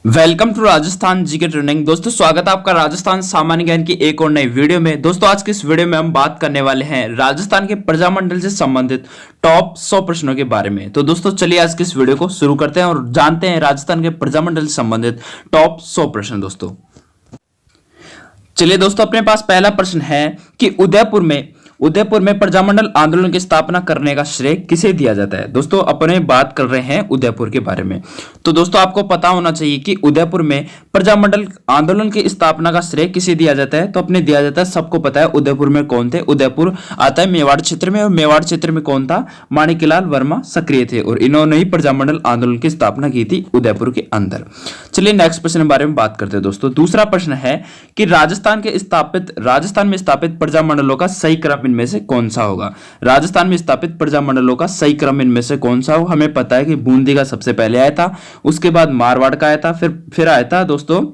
Welcome to Rajasthan GK training. दोस्तों स्वागत है आपका राजस्थान सामान्य ज्ञान की एक और नई वीडियो में। दोस्तों आज की इस वीडियो में हम बात करने वाले हैं राजस्थान के प्रजामंडल से संबंधित टॉप 100 प्रश्नों के बारे में। तो दोस्तों चलिए आज की इस वीडियो को शुरू करते हैं और जानते हैं राजस्थान के प्रजामंडल से संबंधित टॉप 100 प्रश्न। दोस्तों चलिए दोस्तों, अपने पास पहला प्रश्न है कि उदयपुर में प्रजामंडल आंदोलन की स्थापना करने का श्रेय किसे दिया जाता है। दोस्तों अपने बात कर रहे हैं उदयपुर के बारे में। तो दोस्तों आपको पता होना चाहिए कि उदयपुर में प्रजामंडल आंदोलन की स्थापना का श्रेय किसे दिया जाता है। तो अपने दिया जाता है, सबको पता है उदयपुर में कौन थे। उदयपुर आता है मेवाड़ क्षेत्र में, और मेवाड़ क्षेत्र में कौन था? माणिक्यलाल वर्मा सक्रिय थे और इन्होंने ही प्रजामंडल आंदोलन की स्थापना की थी उदयपुर के अंदर। चलिए नेक्स्ट प्रश्न के बारे में बात करते हैं। दोस्तों दूसरा प्रश्न है कि राजस्थान में स्थापित प्रजामंडलों का सही क्रम इनमें से कौन सा होगा। राजस्थान में स्थापित प्रजामंडलों का सही क्रम इनमें से कौन सा होगा। हमें पता है कि बूंदी का सबसे पहले आया था, उसके बाद मारवाड़ का आया था, फिर आया था दोस्तों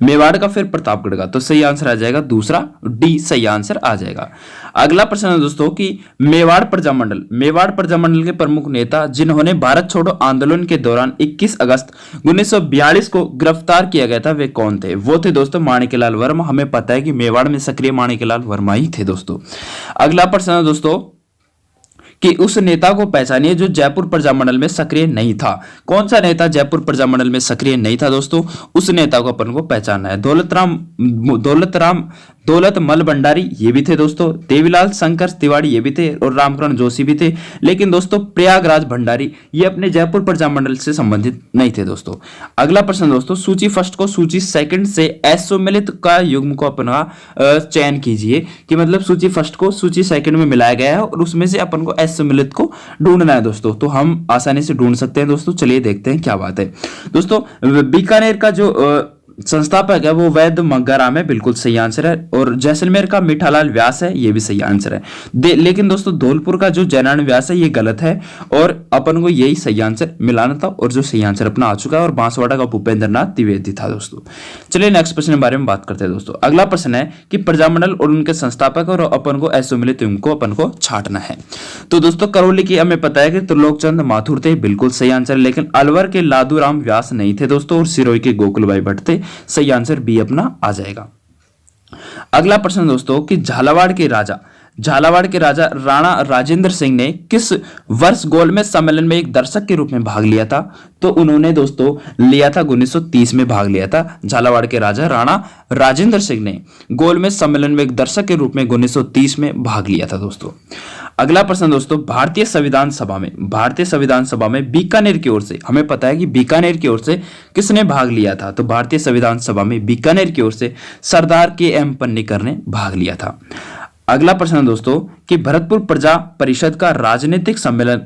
मेवाड़ का, फिर प्रतापगढ़ का। तो सही आंसर आ जाएगा दूसरा, डी सही आंसर आ जाएगा। अगला प्रश्न है दोस्तों कि मेवाड़ प्रजामंडल के प्रमुख नेता जिन्होंने भारत छोड़ो आंदोलन के दौरान 21 अगस्त 1942 को गिरफ्तार किया गया था, वे कौन थे? वो थे दोस्तों माणिक्यलाल वर्मा। हमें पता है कि मेवाड़ में सक्रिय माणिक्यलाल वर्मा ही थे दोस्तों। अगला प्रश्न है दोस्तों कि उस नेता को पहचानिए जो जयपुर प्रजामंडल में सक्रिय नहीं था। कौन सा नेता जयपुर प्रजामंडल में सक्रिय नहीं था दोस्तों? उस नेता को अपन को पहचानना है। दौलतमल भंडारी ये भी थे दोस्तों, देवीलाल शंकर तिवारी ये भी थे, और रामकरण जोशी भी थे। लेकिन दोस्तों प्रयागराज भंडारी ये अपने जयपुर प्रजामंडल से संबंधित नहीं थे दोस्तों। अगला प्रश्न दोस्तों, सूची फर्स्ट को सूची सेकंड से असुमेलित का युग्म को अपना चयन कीजिए। कि मतलब सूची फर्स्ट को सूची सेकंड में मिलाया गया है और उसमें से अपन को असुमेलित को ढूंढना है दोस्तों। तो हम आसानी से ढूंढ सकते हैं दोस्तों। चलिए देखते हैं क्या बात है। दोस्तों बीकानेर का जो संस्थापक है वो वैद्य मग्गाराम है, बिल्कुल सही आंसर है। और जैसलमेर का मीठालाल व्यास है, ये भी सही आंसर है। लेकिन दोस्तों धौलपुर का जो जयनारायण व्यास है ये गलत है, और अपन को यही सही आंसर मिलाना था, और जो सही आंसर अपना आ चुका है। और बांसवाड़ा का भूपेंद्र नाथ द्विवेदी था दोस्तों। चलिए नेक्स्ट प्रश्न के बारे में बात करते हैं दोस्तों। अगला प्रश्न है कि प्रजामंडल और उनके संस्थापक और अपन को असुमेलित को अपन को छांटना है। तो दोस्तों करौली की हमें पता है कि त्रिलोक चंद माथुर थे, बिल्कुल सही आंसर। लेकिन अलवर के लादूराम व्यास नहीं थे दोस्तों, और सिरोही के गोकुलभाई भट्ट थे। सही आंसर बी अपना आ जाएगा। अगला प्रश्न दोस्तों कि झालावाड़ के राजा राणा राजेंद्र सिंह ने किस वर्ष गोलमेज सम्मेलन में एक दर्शक के रूप में भाग लिया था? तो उन्होंने दोस्तों लिया था 1930 में भाग लिया था। झालावाड़ के राजा राणा राजेंद्र सिंह ने गोलमेज सम्मेलन में एक दर्शक के रूप में 1930 में भाग लिया था दोस्तों। अगला प्रश्न दोस्तों, भारतीय संविधान सभा में बीकानेर की ओर से, हमें पता है कि बीकानेर की ओर से किसने भाग लिया था? तो भारतीय संविधान सभा में बीकानेर की ओर से सरदार के.एम. पन्नीकर ने भाग लिया था। अगला प्रश्न दोस्तों कि भरतपुर प्रजा परिषद का राजनीतिक सम्मेलन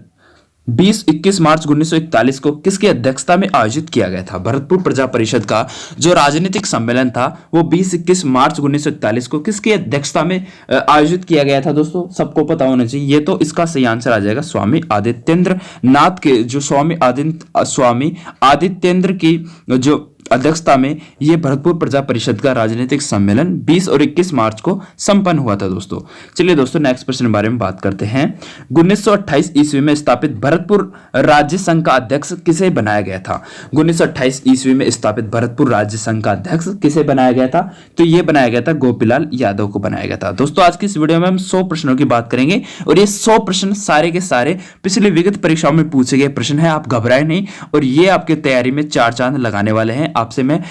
20-21 मार्च 1941 को किसकी अध्यक्षता में आयोजित किया गया था? भरतपुर प्रजा परिषद का जो राजनीतिक सम्मेलन था वो 20-21 मार्च 1941 को किसकी अध्यक्षता में आयोजित किया गया था दोस्तों? सबको पता होना चाहिए। ये तो इसका सही आंसर आ जाएगा स्वामी आदित्येंद्र नाथ के, जो स्वामी आदित्येंद्र की जो अध्यक्षता में ये भरतपुर प्रजा परिषद का राजनीतिक सम्मेलन 20 और 21 मार्च को संपन्न हुआ था दोस्तों। चलिए दोस्तों नेक्स्ट प्रश्न के बारे में बात करते हैं। 1928 ईस्वी में स्थापित भरतपुर राज्य संघ का अध्यक्ष किसे बनाया गया था? 1928 ईस्वी में स्थापित भरतपुर राज्य संघ का अध्यक्ष किसे बनाया गया था? तो ये बनाया गया था गोपीलाल यादव को बनाया गया था दोस्तों। आज की इस वीडियो में हम 100 प्रश्नों की बात करेंगे, और ये 100 प्रश्न सारे के सारे पिछले विगत परीक्षाओं में पूछे गए प्रश्न है। आप घबराए नहीं, और ये आपकी तैयारी में 4 चांद लगाने वाले हैं। आपसे मैं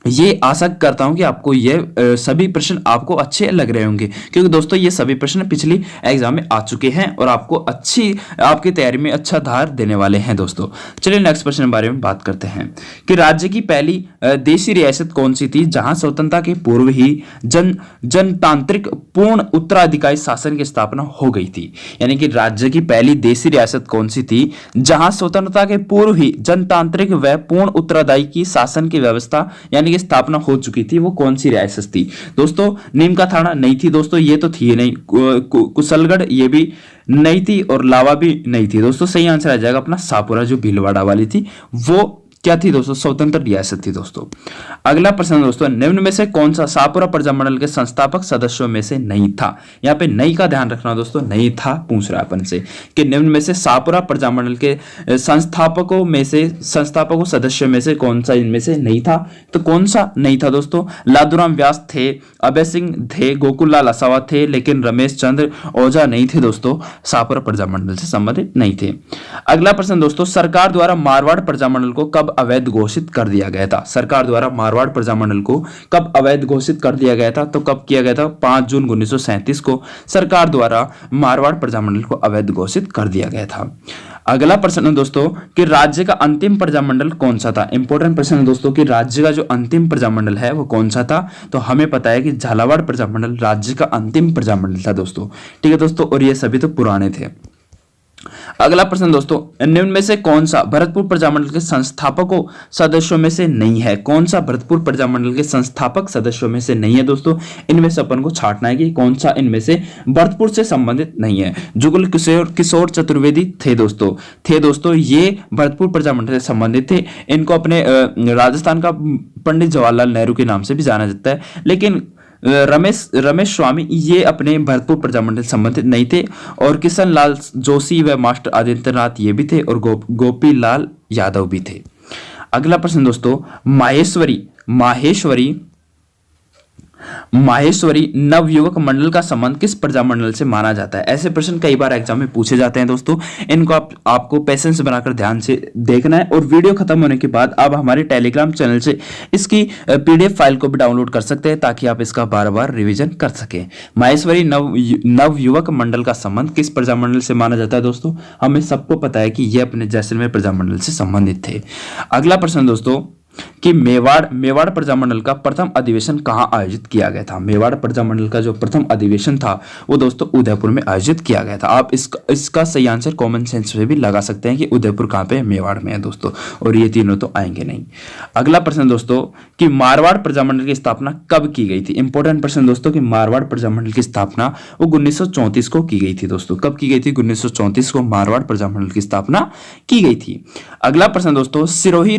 ये आशा करता हूं कि आपको ये सभी प्रश्न आपको अच्छे लग रहे होंगे, क्योंकि दोस्तों ये सभी प्रश्न पिछली एग्जाम में आ चुके हैं और आपको आपकी तैयारी में अच्छा धार देने वाले हैं दोस्तों। चलिए नेक्स्ट प्रश्न के बारे में बात करते हैं कि राज्य की पहली देशी रियासत कौन सी थी जहां स्वतंत्रता के पूर्व ही जनतांत्रिक पूर्ण उत्तराधिकारी शासन की स्थापना हो गई थी? यानी कि राज्य की पहली देशी रियासत कौन सी थी जहां स्वतंत्रता के पूर्व ही जनतांत्रिक व पूर्ण उत्तराधिकारी शासन की व्यवस्था यानी की स्थापना हो चुकी थी? वो कौन सी रियासत थी दोस्तों? नीमका थाना नहीं थी दोस्तों, ये तो थी नहीं। कुशलगढ़ ये भी नहीं थी, और लावा भी नहीं थी दोस्तों। सही आंसर आ जाएगा अपना सापुरा, जो भीलवाड़ा वाली थी वो क्या थी दोस्तों? स्वतंत्र रियासत थी दोस्तों। अगला प्रश्न दोस्तों, निम्न में से कौन सा शाहपुरा प्रजामंडल के संस्थापक सदस्यों में से नहीं था? यहाँ पे नहीं का ध्यान रखना दोस्तों, नहीं था पूछ रहा है अपन से कि निम्न में से शाहपुरा प्रजामंडल के संस्थापकों सदस्यों में से कौन सा इनमें से नहीं था? तो कौन सा नहीं था दोस्तों? लादूराम व्यास थे, अभय सिंह थे, गोकुल लाल असावा थे, लेकिन रमेश चंद्र ओझा नहीं थे दोस्तों, शाहपुरा प्रजामंडल से संबंधित नहीं थे। अगला प्रश्न दोस्तों, सरकार द्वारा मारवाड़ प्रजामंडल को कब अवैध घोषित कर दिया गया था? सरकार द्वारा मारवाड़ प्रजामंडल को कब अवैध घोषित कर दिया गया था? तो कब किया गया था? 5 जून 1937 को सरकार द्वारा मारवाड़ प्रजामंडल को अवैध घोषित कर दिया गया था। अगला प्रश्न है दोस्तों कि राज्य का अंतिम प्रजामंडल कौन सा था? इंपॉर्टेंट प्रश्न है दोस्तों कि राज्य का जो अंतिम प्रजामंडल है वो कौन सा था? तो हमें पता है कि झालावाड़ प्रजामंडल राज्य का अंतिम प्रजामंडल था दोस्तों। ठीक है दोस्तों, और ये सभी तो पुराने थे। अगला प्रश्न दोस्तों, निम्न में से कौन सा भरतपुर प्रजामंडल के संस्थापकों सदस्यों में से नहीं है? कौन सा भरतपुर प्रजामंडल के संस्थापक सदस्यों में से नहीं है दोस्तों? इनमें से अपन को छांटना है कि कौन सा इनमें से भरतपुर से संबंधित नहीं है। जुगल किशोर चतुर्वेदी थे दोस्तों, ये भरतपुर प्रजामंडल से संबंधित थे। इनको अपने राजस्थान का पंडित जवाहरलाल नेहरू के नाम से भी जाना जाता है, लेकिन रमेश स्वामी ये अपने भरतपुर प्रजामंडल संबंधित नहीं थे। और किशन लाल जोशी व मास्टर आदित्यनाथ ये भी थे, और गोपी लाल यादव भी थे। अगला प्रश्न दोस्तों, माहेश्वरी नवयुवक मंडल का संबंध किस प्रजामंडल से माना जाता है? ऐसे प्रश्न कई बार एग्जाम में पूछे जाते हैं दोस्तों, इनको आपको पेशेंस बनाकर ध्यान से देखना है। और वीडियो खत्म होने के बाद आप हमारे टेलीग्राम चैनल से इसकी पीडीएफ फाइल को भी डाउनलोड कर सकते हैं, ताकि आप इसका बार बार रिविजन कर सकें। माहेश्वरी नवयुवक मंडल का संबंध किस प्रजामंडल से माना जाता है दोस्तों? हमें सबको पता है कि यह अपने जैसलमेर प्रजामंडल से संबंधित थे। अगला प्रश्न दोस्तों कि मेवाड़ प्रजामंडल का प्रथम अधिवेशन कहां आयोजित किया गया था? मेवाड़ प्रजामंडल का जो प्रथम अधिवेशन था वो दोस्तों उदयपुर में आयोजित किया गया था। आप इसका सही आंसर कॉमन सेंस से भी लगा सकते हैं कि उदयपुर कहां पे है? मेवाड़ में है दोस्तों, और ये तीनों तो आएंगे नहीं। अगला प्रश्न दोस्तों कि मारवाड़ प्रजामंडल की स्थापना कब की गई थी? इंपॉर्टेंट प्रश्न दोस्तों कि मारवाड़ प्रजामंडल की स्थापना वो 1934 को की गई थी दोस्तों। कब की गई थी? 1934 को मारवाड़ प्रजामंडल की स्थापना की गई थी। अगला प्रश्न दोस्तों, सिरोही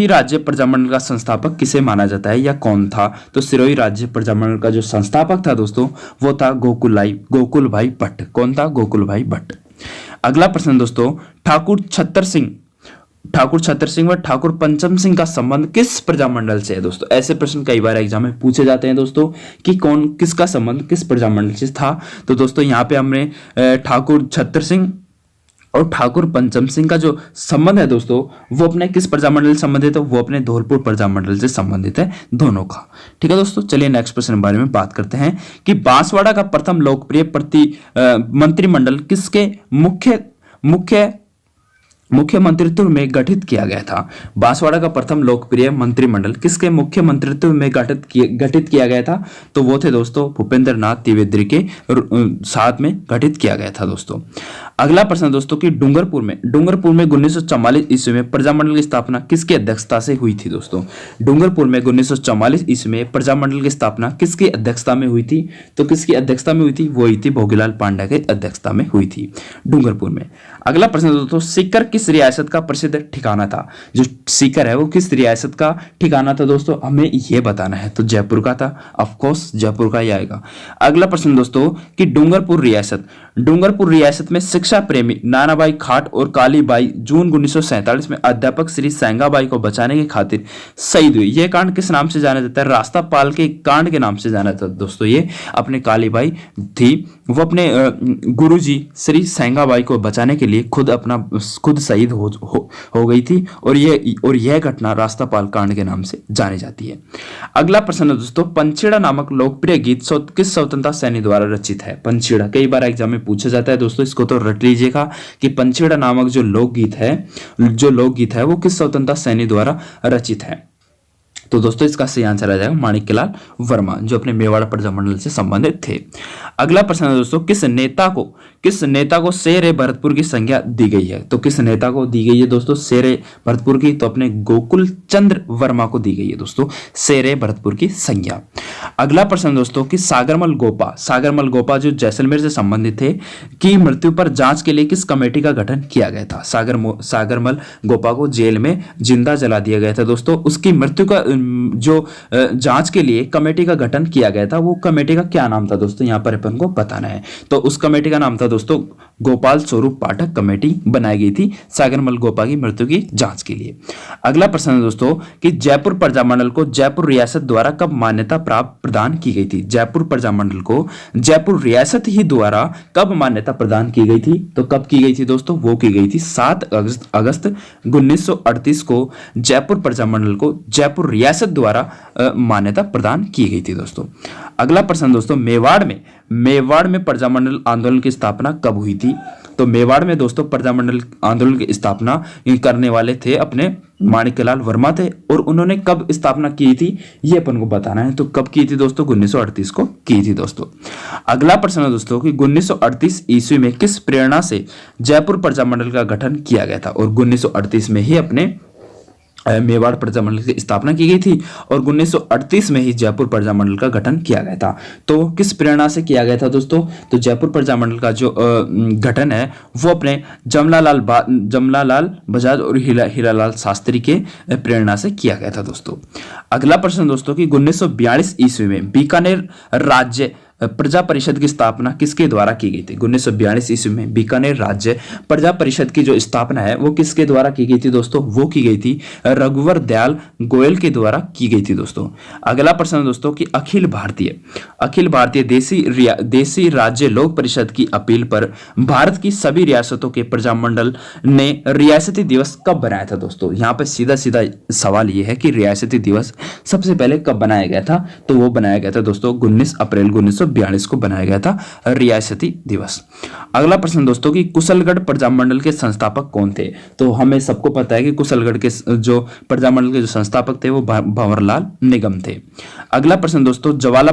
राज्य प्रजामंडल का संस्थापक किसे माना जाता है या कौन था? तो सिरोही राज्य प्रजामंडल का जो संस्थापक था दोस्तों वो था गोकुल भाई भट्ट। कौन था? गोकुल भाई भट्ट। अगला प्रश्न दोस्तों, ठाकुर छत्तर सिंह व ठाकुर पंचम सिंह का संबंध किस प्रजामंडल से है दोस्तों? ऐसे प्रश्न कई बार एग्जाम में पूछे जाते हैं दोस्तों कि किसका संबंध किस प्रजामंडल से था। तो दोस्तों यहाँ पे हमने ठाकुर छत्तर सिंह और ठाकुर पंचम सिंह का जो संबंध है दोस्तों वो अपने किस प्रजामंडल से संबंधित है? वो अपने धौलपुर प्रजामंडल से संबंधित है दोनों का। ठीक है दोस्तों, चलिए नेक्स्ट प्रश्न के बारे में बात करते हैं कि बांसवाड़ा का प्रथम लोकप्रिय मंत्रिमंडल किसके मुख्य मंत्रित्व में गठित किया गया था? बांसवाड़ा का प्रथम लोकप्रिय मंत्रिमंडल किसके मुख्य मंत्रित्व में गठित किया गया था? तो वो थे दोस्तों भूपेंद्र नाथ त्रिवेदी के साथ में गठित किया गया था दोस्तों। अगला प्रश्न दोस्तों कि डूंगरपुर में 1944 ईस्वी में प्रजामंडल की स्थापना किसकी अध्यक्षता से हुई थी दोस्तों? डूंगरपुर में 1944 ईस्वी में प्रजामंडल की स्थापना किसकी अध्यक्षता में हुई थी? तो किसकी अध्यक्षता में हुई थी? वो हुई थी भोगीलाल पांड्या की अध्यक्षता में हुई थी डूंगरपुर में। अगला प्रश्न दोस्तों, सीकर किस रियासत का प्रसिद्ध ठिकाना था? जो सीकर है वो किस रियासत का ठिकाना था दोस्तों? हमें यह बताना है। तो जयपुर का था, ऑफ कोर्स जयपुर का ही आएगा। अगला प्रश्न दोस्तों कि डूंगरपुर रियासत में शिक्षा प्रेमी नानाबाई खाट और कालीबाई जून 1947 में अध्यापक श्री सेंगाबाई को बचाने की खातिर शहीद हुई। यह कांड किस नाम से जाना जाता है? रास्ता पाल के कांड के नाम से जाना जाता है दोस्तों। ये अपने कालीबाई थी, वो अपने गुरुजी श्री सेंगाबाई को बचाने के लिए खुद शहीद हो गई थी, और यह घटना रास्तापाल कांड के नाम से जानी जाती है। अगला प्रश्न दोस्तों, पंचेड़ा नामक लोकप्रिय गीत किस स्वतंत्रता सैनिक द्वारा रचित है? पंचेड़ा कई बार एग्जाम में पूछा जाता है दोस्तों, इसको तो रट लीजिएगा कि पंचेड़ा नामक जो लोकगीत है वो किस स्वतंत्रता सैनिक द्वारा रचित है? तो दोस्तों इसका सही आंसर आ जाएगा माणिक्यलाल वर्मा, जो अपने मेवाड़ प्रजामंडल से संबंधित थे। अगला प्रश्न है दोस्तों, किस नेता को किस नेता को शेर भरतपुर की संज्ञा दी गई है? तो किस नेता को दी गई है दोस्तों शेर भरतपुर की? तो अपने गोकुल चंद्र वर्मा को दी गई है दोस्तों शेर भरतपुर की संज्ञा। अगला प्रश्न दोस्तों कि सागरमल गोपा जो जैसलमेर से संबंधित थे की मृत्यु पर जांच के लिए किस कमेटी का गठन किया गया था? सागरमल गोपा को जेल में जिंदा जला दिया गया था दोस्तों। उसकी मृत्यु का जो जांच के लिए कमेटी का गठन किया गया था, वो कमेटी का क्या नाम था दोस्तों? यहाँ पर अपन को बताना है। तो उस कमेटी का नाम था दोस्तों गोपाल स्वरूप पाठक कमेटी बनाई गई थी सागरमल गोपा की मृत्यु की जांच के लिए। अगला प्रश्न है दोस्तों कि जयपुर प्रजामंडल को जयपुर रियासत द्वारा कब मान्यता प्राप्त प्रदान की गई थी? जयपुर प्रजामंडल को जयपुर रियासत ही द्वारा कब मान्यता प्रदान की गई थी? तो कब की गई थी दोस्तों? वो की गई थी 7 अगस्त 1938 को जयपुर प्रजामंडल को जयपुर रियासत द्वारा मान्यता प्रदान की गई थी दोस्तों। अगला प्रश्न दोस्तों मेवाड़ में प्रजामंडल आंदोलन की स्थापना कब हुई थी? तो मेवाड़ में दोस्तों प्रजामंडल आंदोलन की स्थापना करने वाले थे अपने माणिक्यलाल वर्मा थे, और उन्होंने कब स्थापना की थी ये अपन को बताना है। तो कब की थी दोस्तों? 1938 को की थी दोस्तों। अगला प्रश्न है दोस्तों कि 1938 ईस्वी में किस प्रेरणा से जयपुर प्रजामंडल का गठन किया गया था? और 1938 में ही अपने मेवाड़ प्रजामंडल की स्थापना की गई थी और 1938 में ही जयपुर प्रजामंडल का गठन किया गया था। तो किस प्रेरणा से किया गया था दोस्तों? तो जयपुर प्रजामंडल का जो गठन है वो अपने जमनालाल बजाज और हीरालाल शास्त्री के प्रेरणा से किया गया था दोस्तों। अगला प्रश्न दोस्तों कि 1942 ईस्वी में बीकानेर राज्य प्रजा परिषद की स्थापना किसके द्वारा की गई थी? 1942 ईस्वी में बीकानेर राज्य प्रजा परिषद की जो स्थापना है वो किसके द्वारा की गई थी दोस्तों? वो की गई थी रघुवर दयाल गोयल के द्वारा की गई थी दोस्तों। अगला प्रश्न दोस्तों कि अखिल भारतीय देसी राज्य लोक परिषद की अपील पर भारत की सभी रियासतों के प्रजामंडल ने रियासती दिवस कब बनाया था दोस्तों? यहाँ पे सीधा सीधा सवाल ये है कि रियासती दिवस सबसे पहले कब बनाया गया था? तो वो बनाया गया था दोस्तों 19 अप्रैल 1942 को बनाया गया था रियासती दिवस। अगला प्रश्न दोस्तों कि कुशलगढ़ प्रजामंडल के संस्थापक कौन थे? तो हमें सबको पता है कि कुशलगढ़ के जो प्रजामंडल के जो संस्थापक थे वो भंवरलाल निगम थे। अगला प्रश्न दोस्तों ज्वाला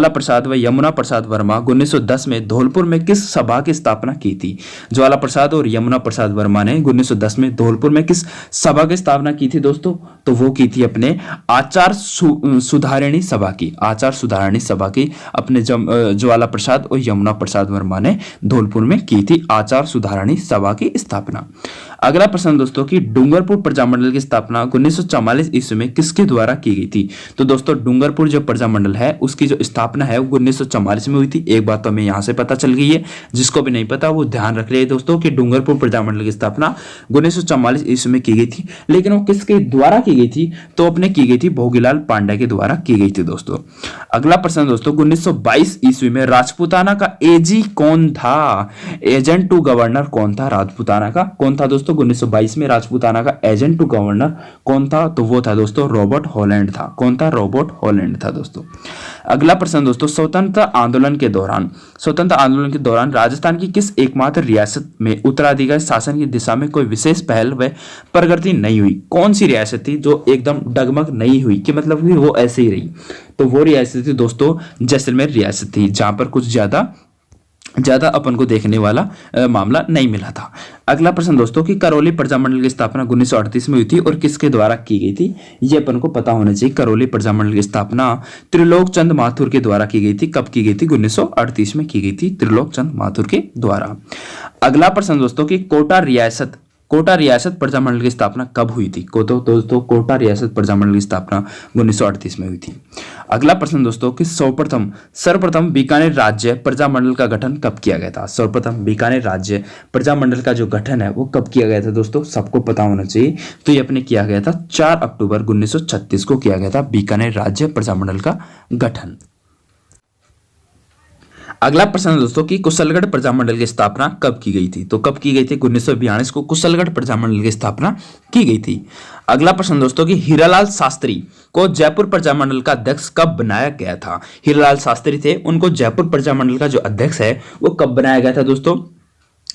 प्रसाद व यमुना प्रसाद वर्मा 1910 में धौलपुर में किस सभा की स्थापना की थी? ज्वाला प्रसाद और यमुना प्रसाद वर्मा ने 1910 में धौलपुर में किस सभा की स्थापना की थी दोस्तों? तो वो की थी अपने आचार सुधारिणी सभा की अपने ज्वाला प्रसाद और यमुना प्रसाद वर्मा ने धौलपुर में की थी आचार सुधारिणी सभा की स्थापना। अगला प्रश्न दोस्तों कि डूंगरपुर प्रजामंडल की स्थापना 1944 ईस्वी में किसके द्वारा की गई थी? तो दोस्तों डूंगरपुर जो प्रजामंडल है उसकी जो स्थापना है वो 1944 में हुई थी। एक बात तो हमें यहाँ से पता चल गई है, जिसको भी नहीं पता वो ध्यान रख ले दोस्तों कि डूंगरपुर प्रजामंडल की स्थापना 1944 ईस्वी में की गई थी। लेकिन वो किसके द्वारा की गई थी? तो अपने की गई थी भोगीलाल पांडे के द्वारा की गई थी दोस्तों। अगला प्रश्न दोस्तों 1922 ईस्वी में राजपूताना का एजी कौन था? एजेंट टू गवर्नर कौन था? राजपूताना का कौन था दोस्तों? 1922 में राजपूताना का एजेंट टू गवर्नर कौन था? तो वो था दोस्तों रॉबर्ट हॉलैंड था। कौन था? रॉबर्ट हॉलैंड था दोस्तों। अगला प्रश्न दोस्तों स्वतंत्रता आंदोलन के दौरान राजस्थान की किस एकमात्र रियासत में उत्तराधिकारी शासन की दिशा में कोई विशेष पहल व प्रगति नहीं हुई? कौन सी रियासत थी जो एकदम डगमग नहीं हुई कि मतलब कि वो ऐसे ही रही? तो वो रियासत थी दोस्तों जैसलमेर रियासत थी, जहां पर कुछ ज्यादा अपन को देखने वाला मामला नहीं मिला था। अगला प्रश्न दोस्तों कि करौली प्रजामंडल की स्थापना 1938 में हुई थी और किसके द्वारा की गई थी? ये अपन को पता होना चाहिए। करौली प्रजामंडल की स्थापना त्रिलोक चंद माथुर के द्वारा की गई थी। कब की गई थी? 1938 में की गई थी त्रिलोक चंद माथुर के द्वारा। अगला प्रश्न दोस्तों कि कोटा रियासत प्रजामंडल की स्थापना कब हुई थी? दोस्तों कोटा रियासत प्रजामंडल की स्थापना 1938 में हुई थी। अगला प्रश्न दोस्तों कि सर्वप्रथम बीकानेर राज्य प्रजामंडल का गठन कब किया गया था? सर्वप्रथम बीकानेर राज्य प्रजामंडल का जो गठन है वो कब किया गया था दोस्तों? सबको पता होना चाहिए। तो ये अपने किया गया था 4 अक्टूबर 1936 को किया गया था बीकानेर राज्य प्रजामंडल का गठन। अगला प्रश्न दोस्तों कि कुशलगढ़ प्रजामंडल की स्थापना कब की गई थी? तो कब की गई थी? 1942 को कुशलगढ़ प्रजामंडल की स्थापना की गई थी। अगला प्रश्न दोस्तों कि हीरालाल शास्त्री को जयपुर प्रजामंडल का अध्यक्ष कब बनाया गया था? हीरालाल शास्त्री थे, उनको जयपुर प्रजामंडल का जो अध्यक्ष है वो कब बनाया गया था दोस्तों?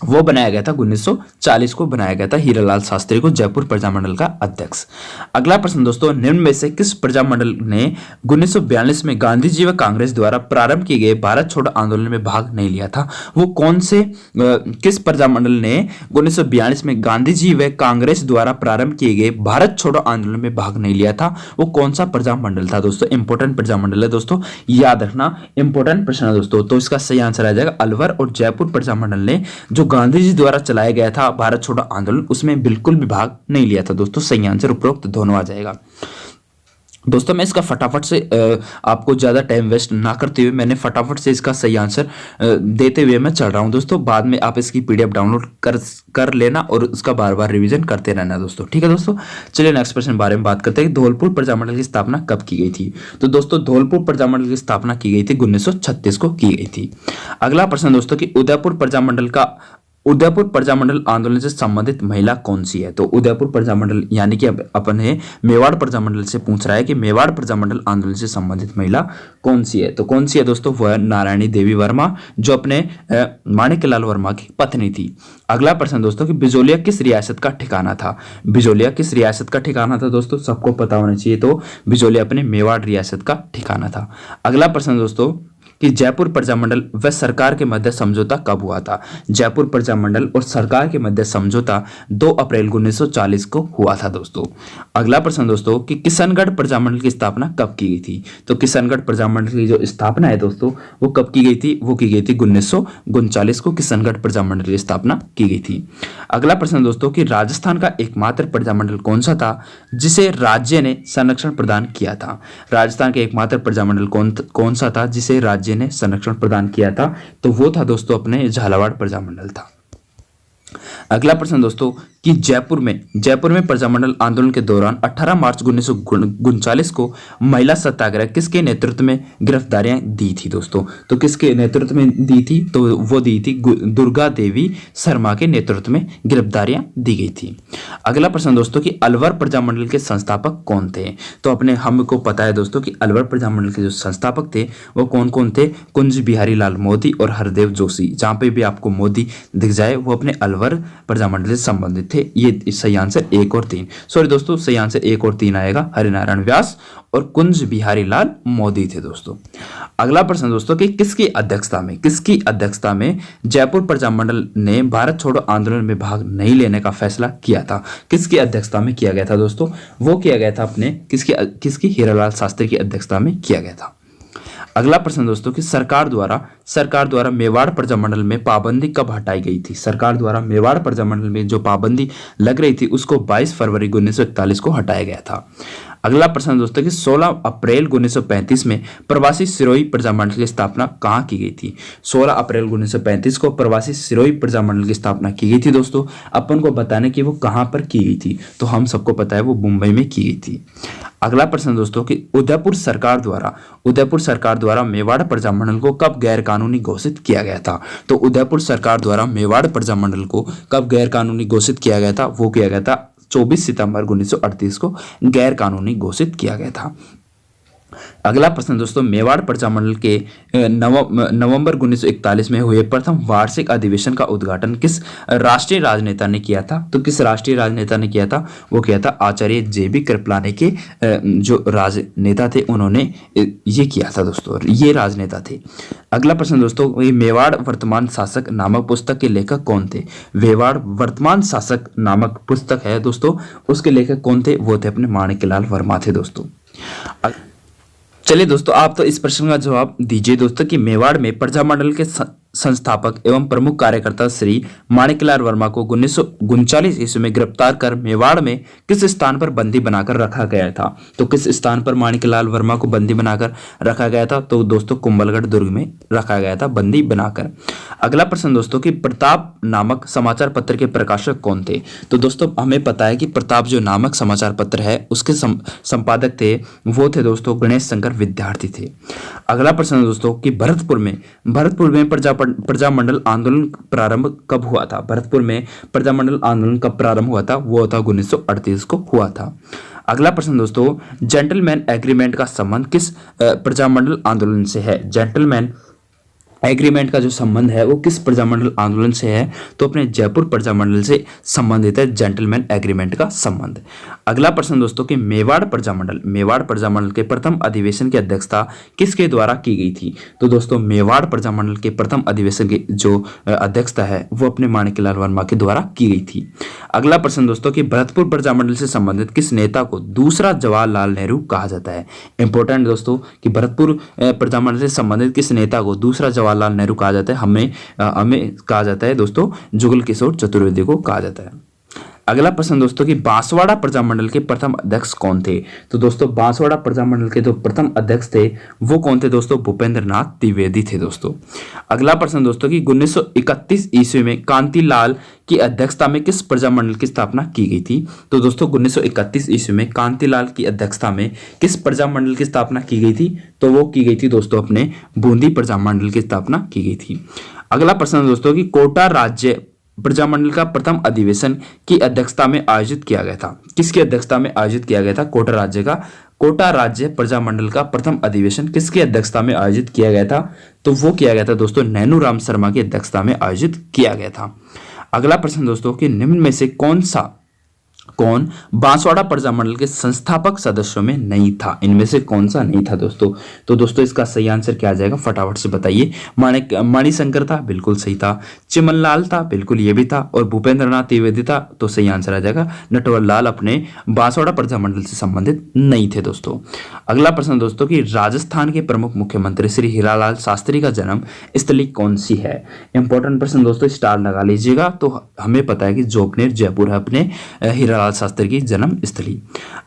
वो बनाया गया था 1940 को बनाया गया था हीरालाल शास्त्री को जयपुर प्रजामंडल का अध्यक्ष। अगला प्रश्न दोस्तों, निम्न में से किस प्रजामंडल ने 1942 में गांधी जी व कांग्रेस द्वारा प्रारंभ किए गए भारत छोड़ो आंदोलन में भाग नहीं लिया था? वो कौन से किस प्रजामंडल ने 1942 में गांधी जी व कांग्रेस द्वारा प्रारंभ किए गए भारत छोड़ो आंदोलन में भाग नहीं लिया था? वो कौन सा प्रजामंडल था दोस्तों? इंपोर्टेंट प्रजामंडल है दोस्तों, याद रखना, इंपोर्टेंट प्रश्न है दोस्तों। तो इसका सही आंसर आ जाएगा अलवर और जयपुर प्रजामंडल ने जो गांधी जी द्वारा चलाया गया था भारत छोड़ो आंदोलन, उसमें बिल्कुल भी भाग नहीं लिया था दोस्तों। सही आंसर उपरोक्त दोनों आ जाएगा। दोस्तों मैं इसका फटाफट से आपको ज़्यादा टाइम वेस्ट ना करते हुए मैंने फटाफट से इसका सही आंसर देते हुए मैं चल रहा हूं दोस्तों। बाद में आप इसकी पीडीएफ डाउनलोड कर लेना और उसका बार बार रिवीजन करते रहना दोस्तों, ठीक है दोस्तों। चलिए नेक्स्ट प्रश्न बारे में बात करते हैं। धौलपुर प्रजामंडल की स्थापना कब की गई थी? तो दोस्तों धौलपुर प्रजामंडल की स्थापना की गई थी 1936 को की गई थी। अगला प्रश्न दोस्तों कि उदयपुर प्रजामंडल आंदोलन से संबंधित महिला कौन सी है? तो उदयपुर प्रजामंडल यानी कि अपन है मेवाड़ प्रजामंडल से पूछ रहा है कि मेवाड़ प्रजामंडल आंदोलन से संबंधित महिला कौन सी है? तो कौन सी है दोस्तों? वह नारायणी देवी वर्मा, जो अपने माणिक्यलाल वर्मा की पत्नी थी। अगला प्रश्न दोस्तों कि बिजोलिया किस रियासत का ठिकाना था? बिजोलिया किस रियासत का ठिकाना था दोस्तों? सबको पता होना चाहिए। तो बिजोलिया अपने मेवाड़ रियासत का ठिकाना था। अगला प्रश्न दोस्तों कि जयपुर प्रजामंडल व सरकार के मध्य समझौता कब हुआ था? जयपुर प्रजामंडल और सरकार के मध्य समझौता 2 अप्रैल 1940 को हुआ था दोस्तों। अगला प्रश्न दोस्तों कि किशनगढ़ प्रजामंडल की स्थापना कब की गई थी? तो किशनगढ़ प्रजामंडल की जो स्थापना है दोस्तों वो कब की गई थी? वो की गई थी 1939 को किशनगढ़ प्रजामंडल की स्थापना की गई थी। अगला प्रश्न दोस्तों कि राजस्थान का एकमात्र प्रजामंडल कौन सा था जिसे राज्य ने संरक्षण प्रदान किया था? राजस्थान का एकमात्र प्रजामंडल कौन सा था जिसे राज्य ने संरक्षण प्रदान किया था? तो वो था दोस्तों अपने झालावाड़ प्रजामंडल था। अगला प्रश्न दोस्तों कि जयपुर में प्रजामंडल आंदोलन के दौरान 18 मार्च 1939 को महिला सत्याग्रह किसके नेतृत्व में गिरफ्तारियां दी थी दोस्तों? तो किसके नेतृत्व में दी थी? तो वो दी थी दुर्गा देवी शर्मा के नेतृत्व में गिरफ्तारियां दी गई थी। अगला प्रश्न दोस्तों कि अलवर प्रजामंडल के संस्थापक कौन थे? तो अपने हमको पता है दोस्तों कि अलवर प्रजामंडल के जो संस्थापक थे वो कौन कौन थे? कुंज बिहारी लाल मोदी और हरदेव जोशी। जहां पे भी आपको मोदी दिख जाए वो अपने अलवर प्रजामंडल से संबंधित थे। ये सही आंसर 1 और 3, सॉरी दोस्तों सही आंसर 1 और 3 आएगा। हरिनारायण व्यास और कुंज बिहारी लाल मोदी थे दोस्तों। अगला प्रश्न दोस्तों कि किसकी अध्यक्षता में जयपुर प्रजामंडल ने भारत छोड़ो आंदोलन में भाग नहीं लेने का फैसला किया था? किसकी अध्यक्षता में किया गया था दोस्तों? वो किया गया था अपने किसकी हीरालाल शास्त्री की अध्यक्षता में किया गया था। अगला प्रश्न दोस्तों कि सरकार द्वारा मेवाड़ प्रजामंडल में पाबंदी कब हटाई गई थी? सरकार द्वारा मेवाड़ प्रजामंडल में जो पाबंदी लग रही थी उसको 22 फरवरी 1941 को हटाया गया था। अगला प्रश्न दोस्तों कि 16 अप्रैल 1935 में प्रवासी सिरोही प्रजामंडल की स्थापना कहाँ की गई थी? 16 अप्रैल 1935 को प्रवासी सिरोही प्रजामंडल की स्थापना की गई थी दोस्तों। अपन को बताने की वो कहाँ पर की गई थी, तो हम सबको पता है वो मुंबई में की गई थी। अगला प्रश्न दोस्तों कि उदयपुर सरकार द्वारा मेवाड़ प्रजामंडल को कब गैर कानूनी घोषित किया गया था? तो उदयपुर सरकार द्वारा मेवाड़ प्रजामंडल को कब गैर कानूनी घोषित किया गया था? वो किया गया था 24 सितंबर 1938 को गैर कानूनी घोषित किया गया था। अगला प्रश्न दोस्तों मेवाड़ प्रजामंडल के नवंबर 1941 में हुए प्रथम वार्षिक अधिवेशन का उद्घाटन किस राष्ट्रीय राजनेता ने किया था? तो किस राष्ट्रीय राजनेता ने किया था? वो किया था आचार्य JB कृपलानी के जो राजनेता थे उन्होंने ये किया था दोस्तों, ये राजनेता थे। अगला प्रश्न दोस्तों ये मेवाड़ वर्तमान शासक नामक पुस्तक के लेखक कौन थे? मेवाड़ वर्तमान शासक नामक पुस्तक है दोस्तों, उसके लेखक कौन थे? वो थे अपने माणिक्यलाल वर्मा थे दोस्तों। चलिए दोस्तों आप तो इस प्रश्न का जवाब दीजिए दोस्तों कि मेवाड़ में प्रजामंडल के संस्थापक एवं प्रमुख कार्यकर्ता श्री माणिक्यलाल वर्मा को 1939 ईस्वी में गिरफ्तार कर मेवाड़ में किस स्थान पर बंदी बनाकर रखा गया था? तो किस स्थान पर माणिक्यलाल वर्मा को बंदी बनाकर रखा गया था? तो दोस्तों कुंभलगढ़ दुर्ग में रखा गया था बंदी बनाकर। अगला प्रश्न दोस्तों कि प्रताप नामक समाचार पत्र के प्रकाशक कौन थे? तो दोस्तों हमें पता है कि प्रताप जो नामक समाचार पत्र है उसके संपादक थे वो थे दोस्तों गणेश शंकर विद्यार्थी थे। अगला प्रश्न दोस्तों कि भरतपुर में प्रजामंडल आंदोलन प्रारंभ कब हुआ था? भरतपुर में प्रजामंडल आंदोलन कब प्रारंभ हुआ था? वो था 1938 को हुआ था। अगला प्रश्न दोस्तों जेंटलमैन एग्रीमेंट का संबंध किस प्रजामंडल आंदोलन से है? जेंटलमैन एग्रीमेंट का जो संबंध है वो किस प्रजामंडल आंदोलन से है, तो अपने जयपुर प्रजामंडल से संबंधित है जेंटलमैन एग्रीमेंट का संबंध। अगला प्रश्न दोस्तों कि मेवाड़ प्रजामंडल के प्रथम अधिवेशन की अध्यक्षता किसके द्वारा की गई थी, तो दोस्तों मेवाड़ प्रजामंडल के प्रथम अधिवेशन की जो अध्यक्षता है वो अपने माणिक्यलाल वर्मा के द्वारा की गई थी। अगला प्रश्न दोस्तों कि भरतपुर प्रजामंडल से संबंधित किस नेता को दूसरा जवाहरलाल नेहरू कहा जाता है। इंपॉर्टेंट दोस्तों कि भरतपुर प्रजामंडल से संबंधित किस नेता को दूसरा जवाहरलाल नेहरू कहा जाता है, हमें कहा जाता है दोस्तों जुगल किशोर चतुर्वेदी को कहा जाता है। अगला प्रश्न दोस्तों कि बांसवाड़ा प्रजामंडल के प्रथम अध्यक्ष कौन थे, तो दोस्तों बांसवाड़ा प्रजामंडल के जो प्रथम अध्यक्ष थे वो कौन थे दोस्तों, भूपेंद्र नाथ द्विवेदी थे दोस्तों। अगला प्रश्न दोस्तों कि 1931 ईस्वी में कांतिलाल की अध्यक्षता में किस प्रजामंडल की स्थापना की गई थी, तो दोस्तों 1931 ईस्वी में कांतिलाल की अध्यक्षता में किस प्रजामंडल की स्थापना की गई थी, तो वो की गई थी दोस्तों अपने बूंदी प्रजामंडल की स्थापना की गई थी। अगला प्रश्न दोस्तों कि कोटा राज्य प्रजामंडल का प्रथम अधिवेशन की अध्यक्षता में आयोजित किया गया था, किसकी अध्यक्षता में आयोजित किया गया था, कोटा राज्य प्रजामंडल का प्रथम अधिवेशन किसकी अध्यक्षता में आयोजित किया गया था, तो वो किया गया था दोस्तों नैनूराम शर्मा की अध्यक्षता में आयोजित किया गया था। अगला प्रश्न दोस्तों कि निम्न में से कौन बांसवाड़ा प्रजामंडल के संस्थापक सदस्यों में नहीं था, इनमें से कौन सा नहीं था दोस्तों, तो दोस्तों इसका सही आंसर क्या आ जाएगा, फटाफट से बताइए। मणिशंकर था, बिल्कुल सही था। चिमनलाल था, बिल्कुल ये भी था। और भूपेंद्र नाथ द्विवेदी था, तो सही आंसर आ जाएगा नटवर लाल अपने बांसवाड़ा प्रजामंडल से संबंधित नहीं थे दोस्तों। अगला प्रश्न दोस्तों कि राजस्थान के प्रमुख मुख्यमंत्री श्री हीरालाल शास्त्री का जन्म स्थली कौन सी है। इंपॉर्टेंट प्रश्न दोस्तों, स्टार लगा लीजिएगा। तो हमें पता है कि जोबनेर जयपुर है अपने हीरालाल शास्त्री की जन्म स्थली।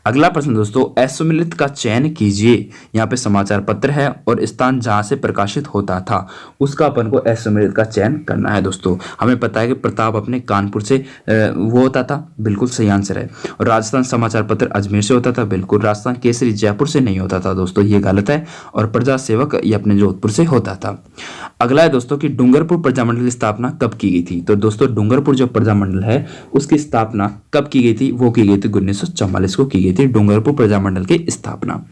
अगला प्रश्न दोस्तों, असुमिलित का चयन कीजिए। यहाँ पे समाचार पत्र है और स्थान जहां से प्रकाशित होता था उसका अपन को असुमिलित का चयन करना है दोस्तों। हमें पता है कि प्रताप अपने कानपुर से वो होता था, बिल्कुल सही आंसर है। और राजस्थान समाचार पत्र अजमेर से होता था, बिल्कुल। राजस्थान केसरी जयपुर से नहीं होता था दोस्तों, ये गलत है। और प्रजा सेवक ये अपने जोधपुर से होता था। अगला है दोस्तों कि डूंगरपुर प्रजामंडल की स्थापना कब की गई थी, तो दोस्तों डूंगरपुर जो प्रजामंडल है उसकी स्थापना कब की गई थी, वो की गई थी 1944 को की गई थी डूंगरपुर प्रजामंडल की स्थापना।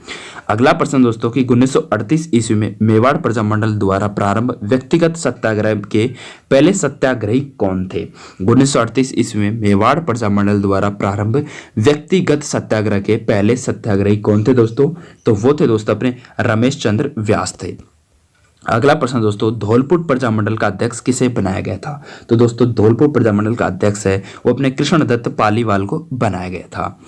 अगला प्रश्न दोस्तों कि 1938 ईस्वी में मेवाड़ प्रजामंडल द्वारा प्रारंभ व्यक्तिगत सत्याग्रह के पहले सत्याग्रही कौन थे। 1938 ईस्वी में मेवाड़ प्रजामंडल द्वारा प्रारंभ व्यक्तिगत सत्याग्रह के पहले सत्याग्रही कौन थे दोस्तों, तो वो थे दोस्तों अपने रमेश चंद्र व्यास थे। अगला प्रश्न दोस्तों, धौलपुर प्रजामंडल का अध्यक्ष किसे बनाया गया था, तो दोस्तों धौलपुर प्रजामंडल का अध्यक्ष है वो अपने कृष्णदत्त पालीवाल को बनाया गया था।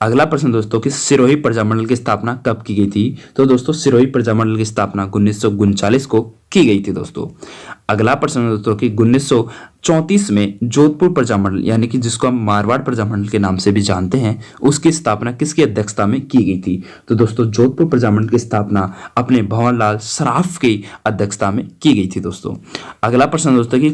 अगला प्रश्न दोस्तों कि सिरोही प्रजामंडल की स्थापना कब की गई थी, तो दोस्तों सिरोही प्रजामंडल की स्थापना 1939 को की गई थी दोस्तों। अगला प्रश्न दोस्तों कि 1934 में जोधपुर प्रजामंडल यानी कि जिसको हम मारवाड़ प्रजामंडल के नाम से भी जानते हैं उसकी स्थापना किसकी अध्यक्षता में की गई थी, तो दोस्तों जोधपुर प्रजामंडल की स्थापना अपने भंवरलाल सराफ की अध्यक्षता में की गई थी दोस्तों। अगला प्रश्न दोस्तों कि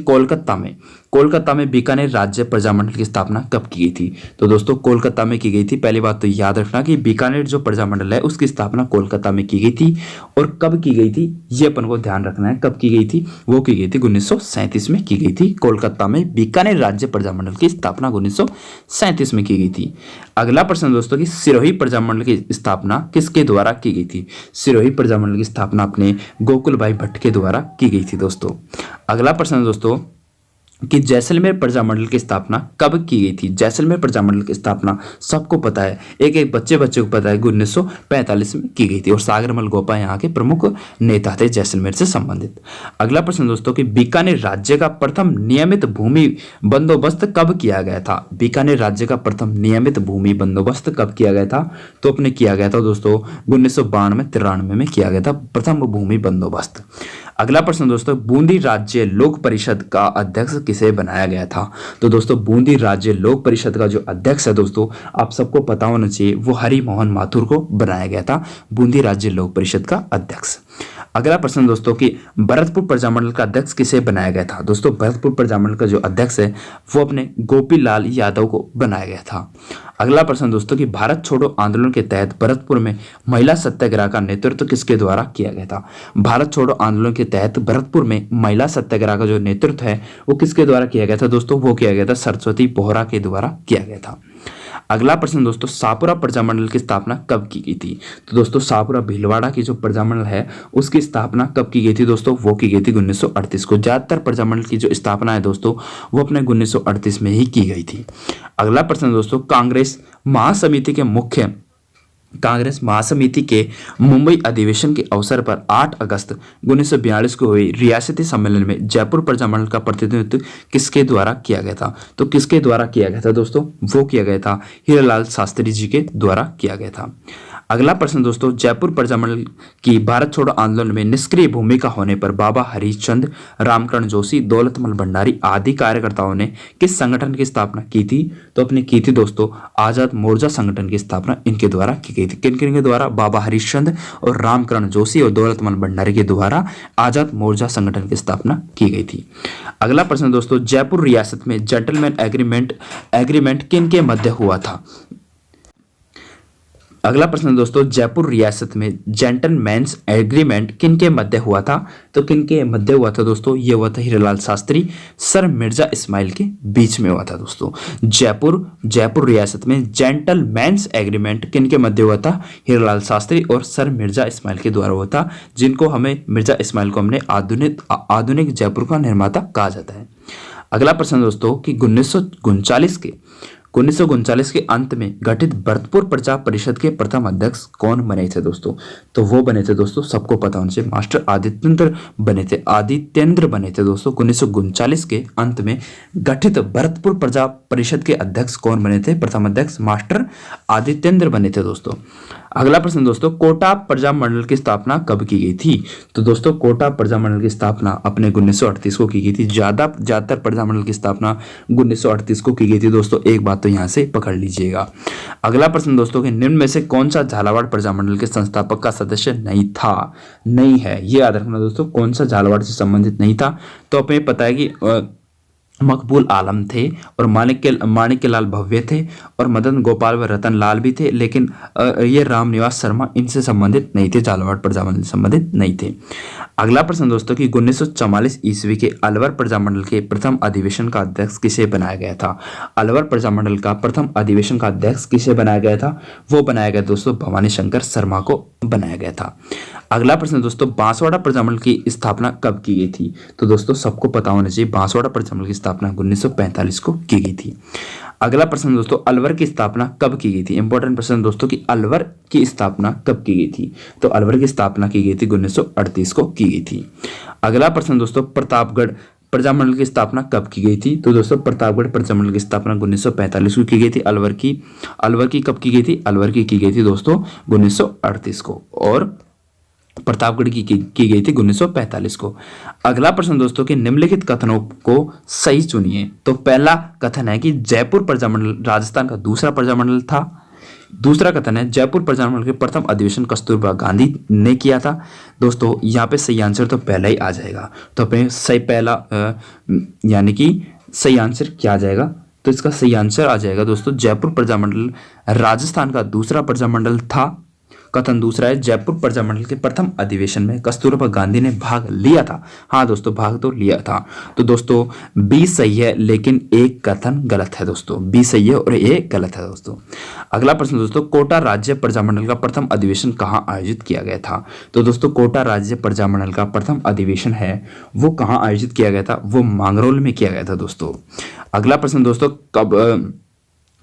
कोलकाता में बीकानेर राज्य प्रजामंडल की स्थापना कब की गई थी, तो दोस्तों कोलकाता में की गई थी। पहली बात तो याद रखना कि बीकानेर जो प्रजामंडल है उसकी स्थापना कोलकाता में की गई थी। और कब की गई थी ये अपन को ध्यान रखना है, कब की गई थी, वो की गई थी 1937 में की गई थी। कोलकाता में बीकानेर राज्य प्रजामंडल की स्थापना 1937 में की गई थी। अगला प्रश्न दोस्तों कि सिरोही प्रजामंडल की स्थापना किसके द्वारा की गई थी, सिरोही प्रजामंडल की स्थापना अपने गोकुल भाई भट्ट के द्वारा की गई थी दोस्तों। अगला प्रश्न दोस्तों कि जैसलमेर प्रजामंडल की स्थापना कब की गई थी। जैसलमेर प्रजामंडल की स्थापना सबको पता है, एक बच्चे को पता है कि 1945 में की गई थी। और सागरमल गोपा यहाँ के प्रमुख नेता थे जैसलमेर से संबंधित। अगला प्रश्न दोस्तों कि बीकानेर राज्य का प्रथम नियमित भूमि बंदोबस्त कब किया गया था। बीकानेर राज्य का प्रथम नियमित भूमि बंदोबस्त कब किया गया था, तो अपने किया गया था दोस्तों 1992-93 में किया गया था प्रथम भूमि बंदोबस्त। अगला प्रश्न दोस्तों, बूंदी राज्य लोक परिषद का अध्यक्ष किसे बनाया गया था, तो दोस्तों बूंदी राज्य लोक परिषद का जो अध्यक्ष है दोस्तों आप सबको पता होना चाहिए, वो हरि मोहन माथुर को बनाया गया था बूंदी राज्य लोक परिषद का अध्यक्ष। अगला प्रश्न दोस्तों कि भरतपुर प्रजामंडल का अध्यक्ष किसे बनाया गया था। दोस्तों भरतपुर प्रजामंडल का जो अध्यक्ष है वो अपने गोपीलाल यादव को बनाया गया था। अगला प्रश्न दोस्तों कि भारत छोड़ो आंदोलन के तहत भरतपुर में महिला सत्याग्रह का नेतृत्व किसके द्वारा किया गया था। भारत छोड़ो आंदोलन के तहत भरतपुर में महिला सत्याग्रह का जो नेतृत्व है वो किसके द्वारा किया गया था दोस्तों, वो किया गया था सरस्वती बोहरा के द्वारा किया गया था। अगला प्रश्न दोस्तों, शाहपुरा प्रजामंडल की स्थापना कब की गई थी? तो दोस्तों शाहपुरा भीलवाड़ा की जो प्रजामंडल है उसकी स्थापना कब की गई थी दोस्तों? वो की गई थी 1938 को। ज्यादातर प्रजामंडल की जो स्थापना है दोस्तों वो अपने 1938 में ही की गई थी। अगला प्रश्न दोस्तों, कांग्रेस महासमिति के मुंबई अधिवेशन के अवसर पर 8 अगस्त 1942 को हुई रियासती सम्मेलन में जयपुर प्रजामंडल का प्रतिनिधित्व किसके द्वारा किया गया था? तो किसके द्वारा किया गया था दोस्तों? वो किया गया था हीरालाल शास्त्री जी के द्वारा किया गया था। अगला प्रश्न दोस्तों, जयपुर प्रजामंडल की भारत छोड़ो आंदोलन में निष्क्रिय भूमिका होने पर बाबा हरिश्चंद्र, रामकरण जोशी, दौलतमल भंडारी आदि कार्यकर्ताओं ने किस संगठन की स्थापना की थी? तो अपनी की थी दोस्तों आजाद मोर्चा संगठन की स्थापना इनके द्वारा की गई थी। किन किन के द्वारा? बाबा हरिश्चंद्र और रामकरण जोशी और दौलतमल भंडारी के द्वारा आजाद मोर्चा संगठन की स्थापना की गई थी। अगला प्रश्न दोस्तों, जयपुर रियासत में जेंटलमैन एग्रीमेंट किन के मध्य हुआ था? अगला प्रश्न दोस्तों, जयपुर रियासत में जेंटलमैन्स एग्रीमेंट किन के मध्य हुआ था? तो किन के मध्य हुआ था दोस्तों? ये हुआ था हीरालाल शास्त्री, सर मिर्जा इस्माइल के बीच में हुआ था दोस्तों। जयपुर रियासत में जेंटलमैन्स एग्रीमेंट किन के मध्य हुआ था? हीरालाल शास्त्री और सर मिर्जा इस्माइल के द्वारा हुआ था, जिनको हमें मिर्जा इस्माइल को हमने आधुनिक जयपुर का निर्माता कहा जाता है। अगला प्रश्न दोस्तों कि 1939 के अंत में गठित भरतपुर प्रजा परिषद के प्रथम अध्यक्ष कौन बने थे दोस्तों? तो वो बने थे दोस्तों, सबको पता होना चाहिए, मास्टर आदित्येंद्र बने थे दोस्तों। 1939 के अंत में गठित भरतपुर प्रजा परिषद के अध्यक्ष कौन बने थे? प्रथम अध्यक्ष मास्टर आदित्येंद्र बने थे दोस्तों। अगला प्रश्न दोस्तों, कोटा प्रजामंडल की स्थापना कब की गई थी? तो दोस्तों कोटा प्रजामंडल की स्थापना अपने 1938 को की गई थी। ज्यादातर प्रजामंडल की स्थापना 1938 को की गई थी दोस्तों, एक बात तो यहां से पकड़ लीजिएगा। अगला प्रश्न दोस्तों कि निम्न में से कौन सा झालावाड़ प्रजामंडल के संस्थापक का सदस्य नहीं है, ये याद रखना दोस्तों, कौन सा झालावाड़ से संबंधित नहीं था? तो हमें पता है कि मकबूल आलम थे और माणिक्यलाल भव्य थे और मदन गोपाल व रतन लाल भी थे, लेकिन ये रामनिवास शर्मा इनसे संबंधित नहीं थे, झालावाड़ प्रजामंडल से संबंधित नहीं थे। अगला प्रश्न दोस्तों कि 1944 ईस्वी के अलवर प्रजामंडल के प्रथम अधिवेशन का अध्यक्ष किसे बनाया गया था? अलवर प्रजामंडल का प्रथम अधिवेशन का अध्यक्ष किसे बनाया गया था? वो बनाया गया दोस्तों भवानी शंकर शर्मा को बनाया गया था। अगला प्रश्न दोस्तों, बांसवाड़ा प्रजामंडल की स्थापना कब की गई थी? तो दोस्तों सबको पता होना चाहिए, बांसवाड़ा प्रजामंडल की स्थापना 1945 को की गई थी। अगला प्रश्न दोस्तों, अलवर की स्थापना कब की गई थी? इंपॉर्टेंट प्रश्न दोस्तों कि अलवर की स्थापना कब की गई थी? तो अलवर की स्थापना की गई थी 1938 को की गई थी। अगला प्रश्न दोस्तों, प्रतापगढ़ प्रजामंडल की स्थापना कब की गई थी? तो दोस्तों प्रतापगढ़ प्रजामंडल की स्थापना 1945 को की गई थी। अलवर की कब की गई थी? अलवर की गई थी दोस्तों 1938 को, और प्रतापगढ़ की गई थी 1945 को। अगला प्रश्न दोस्तों कि निम्नलिखित कथनों को सही चुनिए। तो पहला कथन है कि जयपुर प्रजामंडल राजस्थान का दूसरा प्रजामंडल था। दूसरा कथन है जयपुर प्रजामंडल के प्रथम अधिवेशन कस्तूरबा गांधी ने किया था। दोस्तों यहाँ पे सही आंसर तो पहला ही आ जाएगा, तो अपने सही पहला यानी कि सही आंसर क्या आ जाएगा? तो इसका सही आंसर आ जाएगा दोस्तों जयपुर प्रजामंडल राजस्थान का दूसरा प्रजामंडल था। कथन दूसरा है जयपुर प्रजामंडल के प्रथम अधिवेशन में कस्तूरबा गांधी ने भाग लिया था। हाँ दोस्तों भाग तो लिया था। तो दोस्तों बी सही है, लेकिन एक कथन गलत है दोस्तों, बी सही है और ए गलत है दोस्तों। अगला प्रश्न दोस्तों, कोटा राज्य प्रजामंडल का प्रथम अधिवेशन कहाँ आयोजित किया गया था? तो दोस्तों कोटा राज्य प्रजामंडल का प्रथम अधिवेशन है वो कहाँ आयोजित किया गया था? वो मांगरोल में किया गया था दोस्तों। अगला प्रश्न दोस्तों,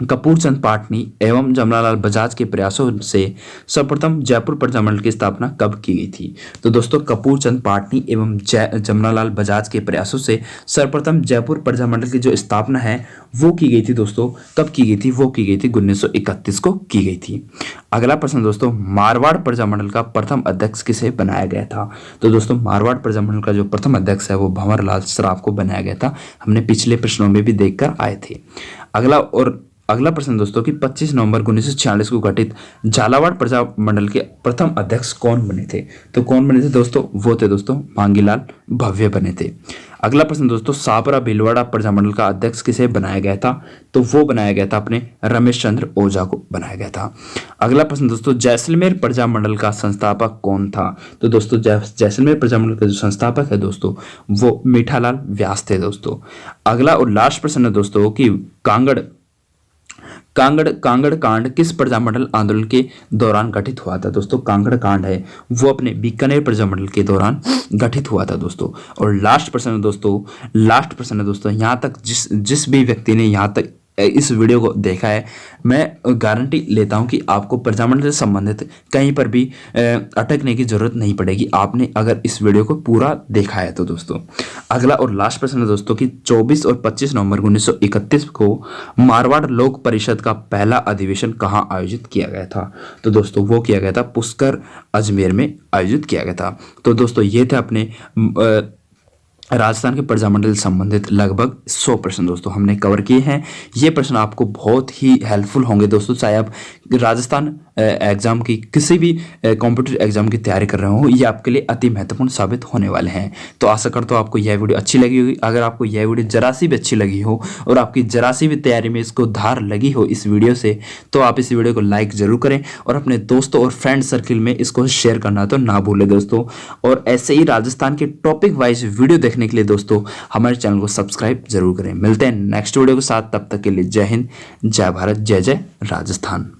कपूर चंद पाटनी एवं जमनालाल बजाज के प्रयासों से सर्वप्रथम जयपुर प्रजामंडल की स्थापना कब की गई थी? तो दोस्तों कपूर चंद पाटनी एवं जमनालाल बजाज के प्रयासों से सर्वप्रथम जयपुर प्रजामंडल की जो स्थापना है वो की गई थी दोस्तों। कब की गई थी? वो की गई थी 1931 को की गई थी। अगला प्रश्न दोस्तों, मारवाड़ प्रजामंडल का प्रथम अध्यक्ष किसे बनाया गया था? तो दोस्तों मारवाड़ प्रजामंडल का जो प्रथम अध्यक्ष है वो भंवरलाल सराफ को बनाया गया था। हमने पिछले प्रश्नों में भी देखकर आए थे। अगला प्रश्न दोस्तों कि 25 नवंबर 1946 को गठित झालावाड़ प्रजामंडल के प्रथम अध्यक्ष कौन बने थे? तो कौन बने थे दोस्तों? वो थे दोस्तों मांगीलाल भव्य बने थे। अगला प्रश्न दोस्तों, शाहपुरा भीलवाड़ा प्रजामंडल का अध्यक्ष किसे बनाया गया था? तो वो बनाया गया था अपने रमेश चंद्र ओझा को बनाया गया था। अगला प्रश्न दोस्तों, जैसलमेर प्रजामंडल का संस्थापक कौन था? तो दोस्तों जैसलमेर प्रजामंडल का जो संस्थापक है दोस्तों वो मीठालाल व्यास थे दोस्तों। अगला और लास्ट प्रश्न है दोस्तों कि कांगड़ कांड किस प्रजामंडल आंदोलन के दौरान गठित हुआ था दोस्तों? कांगड़ कांड है वो अपने बीकानेर प्रजामंडल के दौरान गठित हुआ था दोस्तों। और लास्ट प्रश्न है दोस्तों, यहाँ तक जिस भी व्यक्ति ने यहाँ तक इस वीडियो को देखा है, मैं गारंटी लेता हूं कि आपको प्रजामंडल से संबंधित कहीं पर भी अटकने की जरूरत नहीं पड़ेगी, आपने अगर इस वीडियो को पूरा देखा है तो दोस्तों। अगला और लास्ट प्रश्न है दोस्तों कि 24 और 25 नवंबर 1931 को मारवाड़ लोक परिषद का पहला अधिवेशन कहाँ आयोजित किया गया था? तो दोस्तों वो किया गया था पुष्कर अजमेर में आयोजित किया गया था। तो दोस्तों ये थे अपने राजस्थान के प्रजामंडल से संबंधित लगभग 100 प्रश्न दोस्तों हमने कवर किए हैं। ये प्रश्न आपको बहुत ही हेल्पफुल होंगे दोस्तों, चाहे आप राजस्थान एग्जाम की किसी भी कॉम्पिटिटिव एग्जाम की तैयारी कर रहे हो, ये आपके लिए अति महत्वपूर्ण साबित होने वाले हैं। तो आशा करता हूँ आपको यह वीडियो अच्छी लगी होगी। अगर आपको यह वीडियो जरा सी भी अच्छी लगी हो और आपकी जरा सी भी तैयारी में इसको धार लगी हो इस वीडियो से, तो आप इस वीडियो को लाइक जरूर करें और अपने दोस्तों और फ्रेंड सर्किल में इसको शेयर करना तो ना भूलें दोस्तों। और ऐसे ही राजस्थान के टॉपिक वाइज वीडियो देखने के लिए दोस्तों हमारे चैनल को सब्सक्राइब जरूर करें। मिलते हैं नेक्स्ट वीडियो के साथ, तब तक के लिए जय हिंद, जय भारत, जय जय राजस्थान।